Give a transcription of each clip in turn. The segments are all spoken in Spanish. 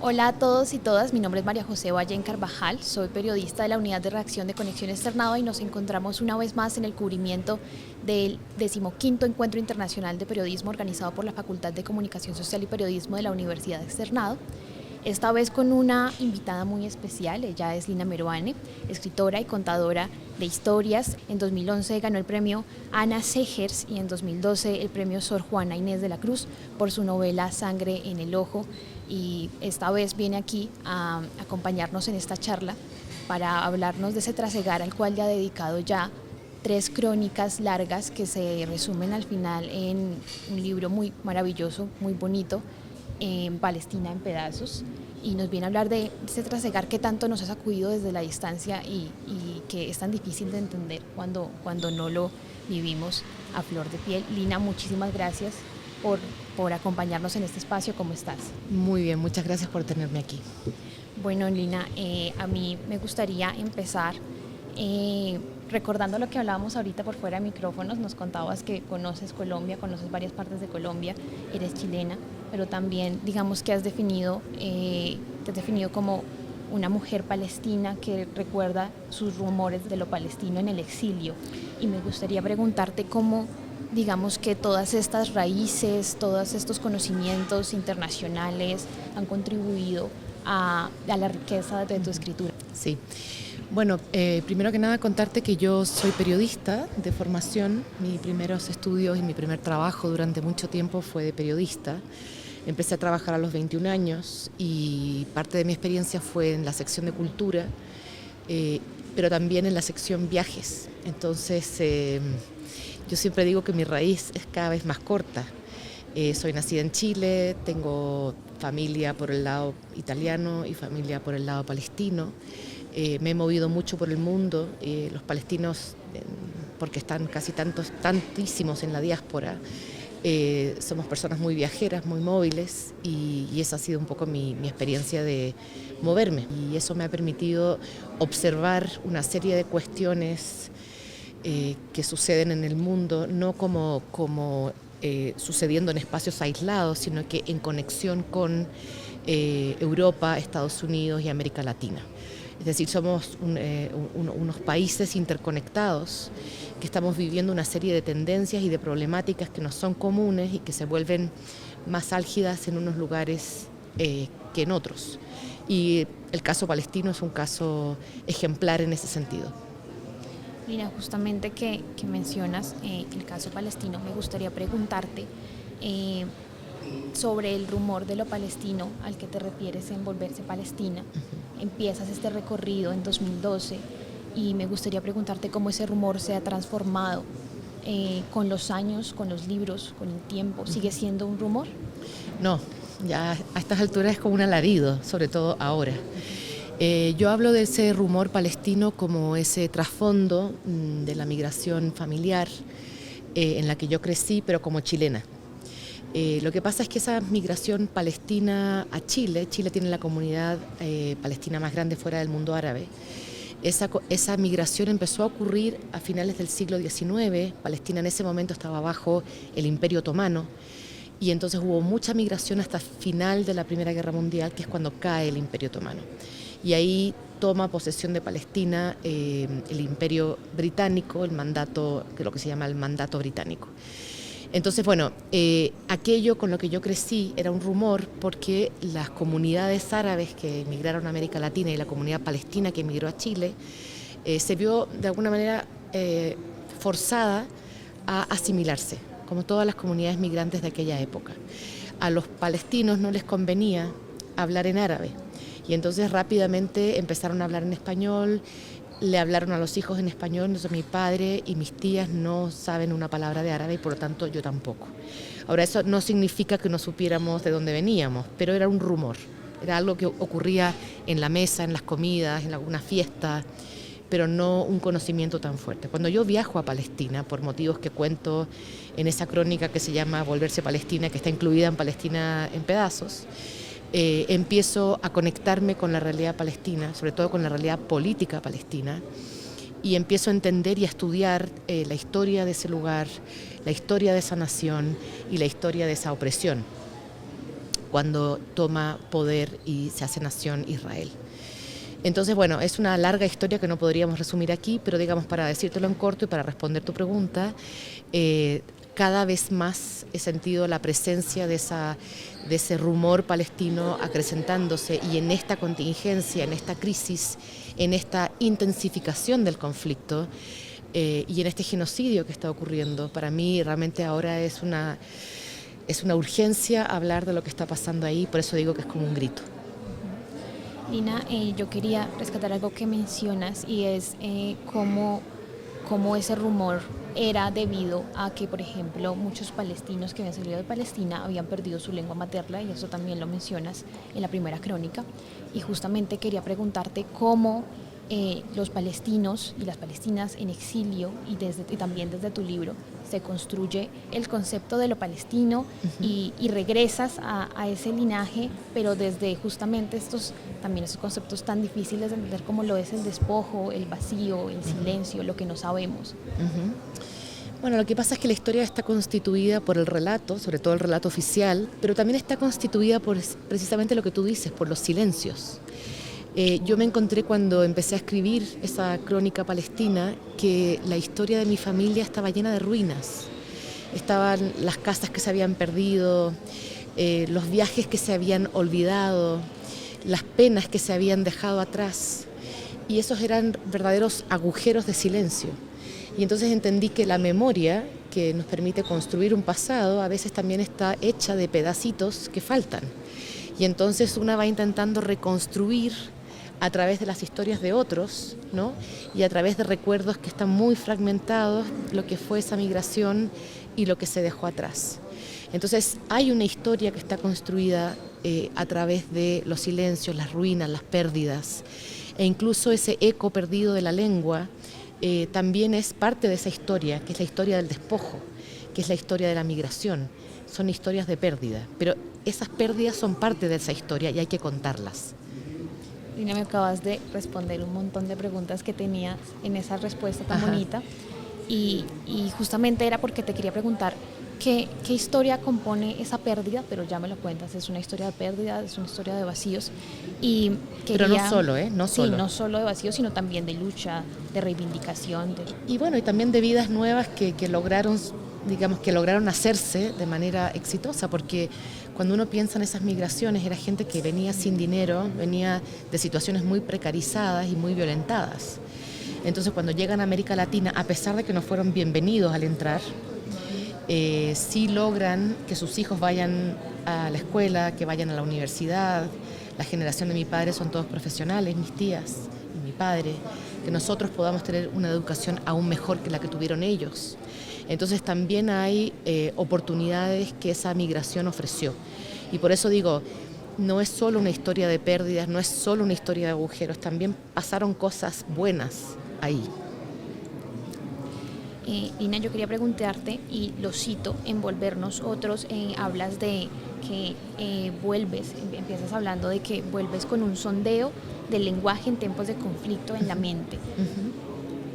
Hola a todos y todas, mi nombre es María José Valle Carvajal, soy periodista de la Unidad de Redacción de Conexión Externado y nos encontramos una vez más en el cubrimiento del 15º Encuentro Internacional de Periodismo organizado por la Facultad de Comunicación Social y Periodismo de la Universidad Externado. Esta vez con una invitada muy especial, ella es Lina Meruane, escritora y contadora de historias. En 2011 ganó el premio Ana Segers y en 2012 el premio Sor Juana Inés de la Cruz por su novela Sangre en el Ojo, y esta vez viene aquí a acompañarnos en esta charla para hablarnos de ese trasegar al cual le ha dedicado ya 3 crónicas largas que se resumen al final en un libro muy maravilloso, muy bonito, Palestina en pedazos, y nos viene a hablar de ese trasegar que tanto nos ha sacudido desde la distancia y que es tan difícil de entender cuando no lo vivimos a flor de piel. Lina, muchísimas gracias por acompañarnos en este espacio. ¿Cómo estás? Muy bien, muchas gracias por tenerme aquí. Bueno, Lina, a mí me gustaría empezar recordando lo que hablábamos ahorita por fuera de micrófonos. Nos contabas que conoces Colombia, conoces varias partes de Colombia, eres chilena, pero también digamos que te has definido como una mujer palestina que recuerda sus rumores de lo palestino en el exilio. Y me gustaría preguntarte cómo, digamos, que todas estas raíces, todos estos conocimientos internacionales han contribuido a la riqueza de tu escritura. Sí. Bueno, primero que nada contarte que yo soy periodista de formación. Mis primeros estudios y mi primer trabajo durante mucho tiempo fue de periodista. Empecé a trabajar a los 21 años y parte de mi experiencia fue en la sección de cultura, pero también en la sección viajes. Entonces, yo siempre digo que mi raíz es cada vez más corta. Soy nacida en Chile, tengo familia por el lado italiano y familia por el lado palestino. Me he movido mucho por el mundo. Los palestinos, porque están tantísimos en la diáspora, somos personas muy viajeras, muy móviles, y esa ha sido un poco mi experiencia de moverme. Y eso me ha permitido observar una serie de cuestiones que suceden en el mundo, no como sucediendo en espacios aislados, sino que en conexión con Europa, Estados Unidos y América Latina. Es decir, somos unos países interconectados que estamos viviendo una serie de tendencias y de problemáticas que nos son comunes y que se vuelven más álgidas en unos lugares que en otros. Y el caso palestino es un caso ejemplar en ese sentido. Lina, justamente que mencionas el caso palestino, me gustaría preguntarte sobre el rumor de lo palestino al que te refieres en Volverse Palestina. Empiezas este recorrido en 2012 y me gustaría preguntarte cómo ese rumor se ha transformado con los años, con los libros, con el tiempo. ¿Sigue siendo un rumor? No, ya a estas alturas es como un alarido, sobre todo ahora. Yo hablo de ese rumor palestino como ese trasfondo de la migración familiar en la que yo crecí, pero como chilena. Lo que pasa es que esa migración palestina a Chile tiene la comunidad palestina más grande fuera del mundo árabe. Esa migración empezó a ocurrir a finales del siglo XIX. Palestina en ese momento estaba bajo el Imperio Otomano, y entonces hubo mucha migración hasta el final de la Primera Guerra Mundial, que es cuando cae el Imperio Otomano. Y ahí toma posesión de Palestina el Imperio Británico, el mandato, lo que se llama el mandato británico. Entonces, bueno, aquello con lo que yo crecí era un rumor, porque las comunidades árabes que emigraron a América Latina y la comunidad palestina que emigró a Chile se vio de alguna manera forzada a asimilarse, como todas las comunidades migrantes de aquella época. A los palestinos no les convenía hablar en árabe, y entonces rápidamente empezaron a hablar en español. Le hablaron a los hijos en español, entonces mi padre y mis tías no saben una palabra de árabe y por lo tanto yo tampoco. Ahora, eso no significa que no supiéramos de dónde veníamos, pero era un rumor, era algo que ocurría en la mesa, en las comidas, en alguna fiesta, pero no un conocimiento tan fuerte. Cuando yo viajo a Palestina, por motivos que cuento en esa crónica que se llama Volverse Palestina, que está incluida en Palestina en pedazos, empiezo a conectarme con la realidad palestina, sobre todo con la realidad política palestina, y empiezo a entender y a estudiar la historia de ese lugar, la historia de esa nación y la historia de esa opresión, cuando toma poder y se hace nación Israel. Entonces, bueno, es una larga historia que no podríamos resumir aquí, pero digamos, para decírtelo en corto y para responder tu pregunta, cada vez más he sentido la presencia de ese rumor palestino acrecentándose, y en esta contingencia, en esta crisis, en esta intensificación del conflicto y en este genocidio que está ocurriendo. Para mí realmente ahora es una urgencia hablar de lo que está pasando ahí, por eso digo que es como un grito. Lina, yo quería rescatar algo que mencionas, y es cómo ese rumor era debido a que, por ejemplo, muchos palestinos que habían salido de Palestina habían perdido su lengua materna, y eso también lo mencionas en la primera crónica. Y justamente quería preguntarte cómo los palestinos y las palestinas en exilio, y también desde tu libro, se construye el concepto de lo palestino, y regresas a ese linaje, pero desde justamente esos conceptos tan difíciles de entender, como lo es el despojo, el vacío, el silencio, lo que no sabemos. Bueno, lo que pasa es que la historia está constituida por el relato, sobre todo el relato oficial, pero también está constituida por precisamente lo que tú dices, por los silencios. Yo me encontré cuando empecé a escribir esa crónica palestina que la historia de mi familia estaba llena de ruinas. Estaban las casas que se habían perdido, los viajes que se habían olvidado, las penas que se habían dejado atrás. Y esos eran verdaderos agujeros de silencio. Y entonces entendí que la memoria, que nos permite construir un pasado, a veces también está hecha de pedacitos que faltan. Y entonces una va intentando reconstruir a través de las historias de otros, ¿no? Y a través de recuerdos que están muy fragmentados, lo que fue esa migración y lo que se dejó atrás. Entonces hay una historia que está construida a través de los silencios, las ruinas, las pérdidas, e incluso ese eco perdido de la lengua también es parte de esa historia, que es la historia del despojo, que es la historia de la migración. Son historias de pérdida, pero esas pérdidas son parte de esa historia y hay que contarlas. Lina, me acabas de responder un montón de preguntas que tenía en esa respuesta tan bonita, y justamente era porque te quería preguntar qué historia compone esa pérdida, pero ya me lo cuentas, es una historia de pérdida, es una historia de vacíos, y pero no solo, no solo. Sí, no solo de vacíos, sino también de lucha, de reivindicación. Y bueno, y también de vidas nuevas que lograron, digamos, que lograron hacerse de manera exitosa, porque cuando uno piensa en esas migraciones, era gente que venía sin dinero, venía de situaciones muy precarizadas y muy violentadas. Entonces, cuando llegan a América Latina, a pesar de que no fueron bienvenidos al entrar, sí logran que sus hijos vayan a la escuela, que vayan a la universidad. La generación de mi padre son todos profesionales, mis tías y mi padre, que nosotros podamos tener una educación aún mejor que la que tuvieron ellos. Entonces también hay oportunidades que esa migración ofreció. Y por eso digo, no es solo una historia de pérdidas, no es solo una historia de agujeros, también pasaron cosas buenas ahí. Lina, yo quería preguntarte, y lo cito, en Volvernos Otros, hablas de que empiezas hablando de que vuelves con un sondeo del lenguaje en tiempos de conflicto en la mente.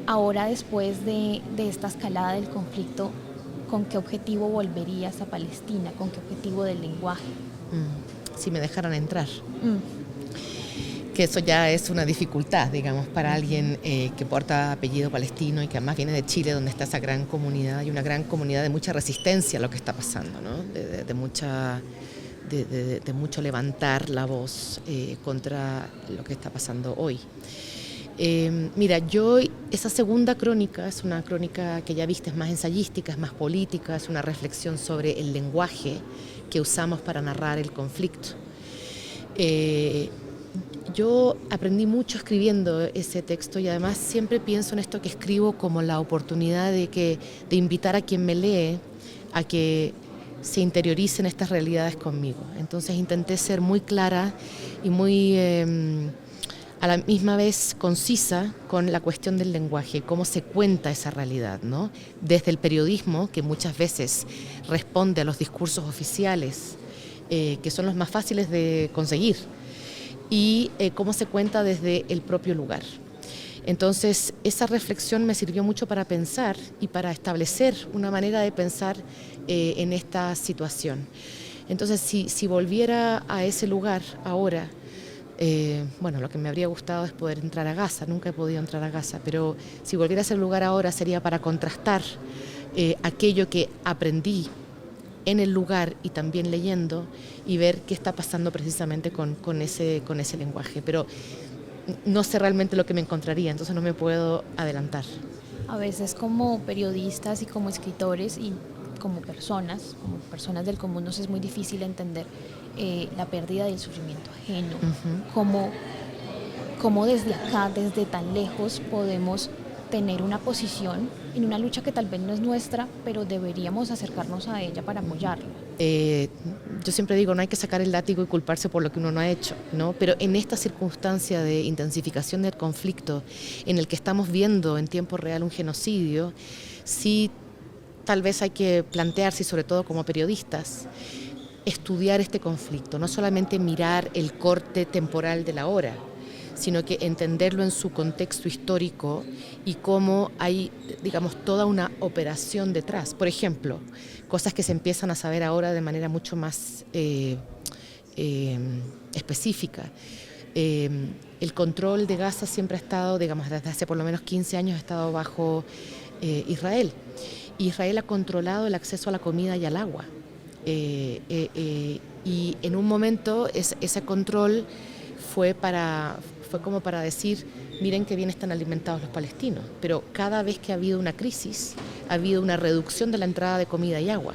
Ahora, después de esta escalada del conflicto, ¿con qué objetivo volverías a Palestina? ¿Con qué objetivo del lenguaje? Si me dejaran entrar. Que eso ya es una dificultad, digamos, para alguien que porta apellido palestino y que además viene de Chile, donde está esa gran comunidad, y una gran comunidad de mucha resistencia a lo que está pasando, ¿no? De mucho levantar la voz contra lo que está pasando hoy. Mira, esa segunda crónica es una crónica que ya viste, es más ensayística, es más política, es una reflexión sobre el lenguaje que usamos para narrar el conflicto. Yo aprendí mucho escribiendo ese texto, y además siempre pienso en esto que escribo como la oportunidad de invitar a quien me lee a que se interioricen estas realidades conmigo. Entonces intenté ser muy clara y muy a la misma vez concisa con la cuestión del lenguaje, cómo se cuenta esa realidad, ¿no? Desde el periodismo, que muchas veces responde a los discursos oficiales, que son los más fáciles de conseguir, y cómo se cuenta desde el propio lugar. Entonces, esa reflexión me sirvió mucho para pensar y para establecer una manera de pensar en esta situación. Entonces, si volviera a ese lugar ahora, lo que me habría gustado es poder entrar a Gaza, nunca he podido entrar a Gaza, pero si volviera a ese lugar ahora sería para contrastar aquello que aprendí en el lugar y también leyendo y ver qué está pasando precisamente con ese lenguaje. Pero no sé realmente lo que me encontraría, entonces no me puedo adelantar. A veces como periodistas y como escritores y como personas del común, nos es muy difícil entender la pérdida del sufrimiento ajeno, cómo desde acá, desde tan lejos, podemos tener una posición en una lucha que tal vez no es nuestra, pero deberíamos acercarnos a ella para apoyarla. Yo siempre digo, no hay que sacar el látigo y culparse por lo que uno no ha hecho, ¿no? Pero en esta circunstancia de intensificación del conflicto, en el que estamos viendo en tiempo real un genocidio, sí tal vez hay que plantearse, y sobre todo como periodistas, estudiar este conflicto, no solamente mirar el corte temporal de la hora, sino que entenderlo en su contexto histórico y cómo hay, digamos, toda una operación detrás. Por ejemplo, cosas que se empiezan a saber ahora de manera mucho más específica. El control de Gaza siempre ha estado, digamos, desde hace por lo menos 15 años ha estado bajo Israel. Israel ha controlado el acceso a la comida y al agua. Y en un momento ese control fue como para decir, miren qué bien están alimentados los palestinos, pero cada vez que ha habido una crisis, ha habido una reducción de la entrada de comida y agua.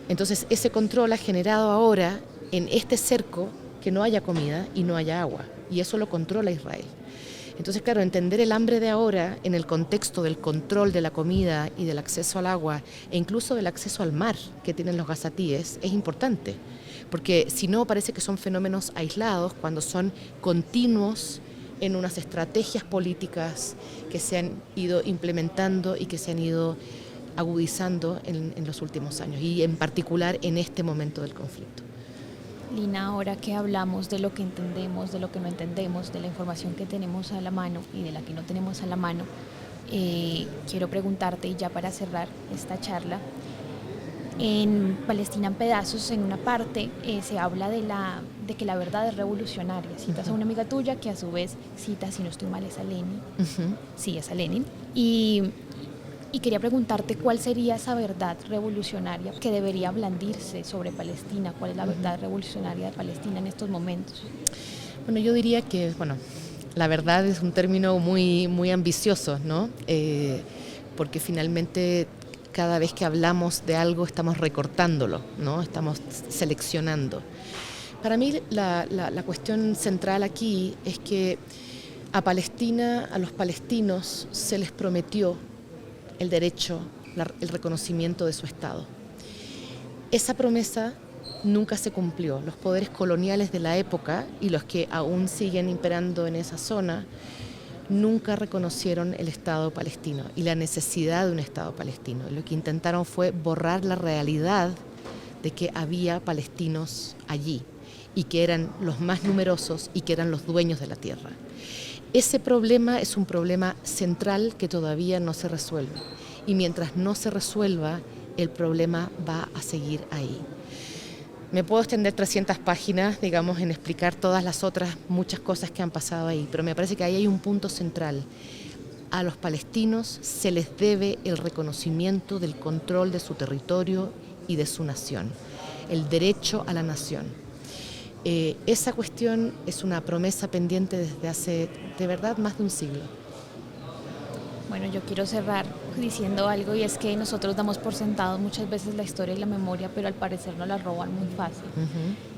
Entonces ese control ha generado ahora en este cerco que no haya comida y no haya agua, y eso lo controla Israel. Entonces, claro, entender el hambre de ahora en el contexto del control de la comida y del acceso al agua e incluso del acceso al mar que tienen los gazatíes es importante, porque si no parece que son fenómenos aislados cuando son continuos en unas estrategias políticas que se han ido implementando y que se han ido agudizando en los últimos años y en particular en este momento del conflicto. Lina, ahora que hablamos de lo que entendemos, de lo que no entendemos, de la información que tenemos a la mano y de la que no tenemos a la mano, quiero preguntarte, y ya para cerrar esta charla, en Palestina en pedazos, en una parte, se habla de que la verdad es revolucionaria. Citas a una amiga tuya que a su vez cita, si no estoy mal, es a Lenin. Sí, es a Lenin. Y quería preguntarte cuál sería esa verdad revolucionaria que debería blandirse sobre Palestina. ¿Cuál es la verdad revolucionaria de Palestina en estos momentos? Bueno, yo diría que, la verdad es un término muy, muy ambicioso, ¿no? Porque finalmente cada vez que hablamos de algo estamos recortándolo, ¿no? Estamos seleccionando. Para mí la cuestión central aquí es que a Palestina, a los palestinos se les prometió el derecho, el reconocimiento de su Estado. Esa promesa nunca se cumplió. Los poderes coloniales de la época y los que aún siguen imperando en esa zona nunca reconocieron el Estado palestino y la necesidad de un Estado palestino. Lo que intentaron fue borrar la realidad de que había palestinos allí y que eran los más numerosos y que eran los dueños de la tierra. Ese problema es un problema central que todavía no se resuelve y mientras no se resuelva, el problema va a seguir ahí. Me puedo extender 300 páginas, digamos, en explicar todas las otras muchas cosas que han pasado ahí, pero me parece que ahí hay un punto central. A los palestinos se les debe el reconocimiento del control de su territorio y de su nación, el derecho a la nación. Esa cuestión es una promesa pendiente desde hace, de verdad, más de un siglo. Bueno, yo quiero cerrar diciendo algo, y es que nosotros damos por sentado muchas veces la historia y la memoria, pero al parecer nos la roban muy fácil.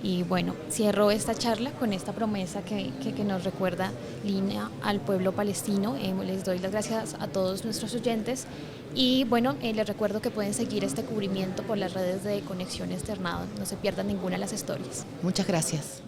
Y bueno, cierro esta charla con esta promesa que nos recuerda Lina al pueblo palestino. Les doy las gracias a todos nuestros oyentes y bueno, les recuerdo que pueden seguir este cubrimiento por las redes de Conexión Externado. No se pierdan ninguna de las historias. Muchas gracias.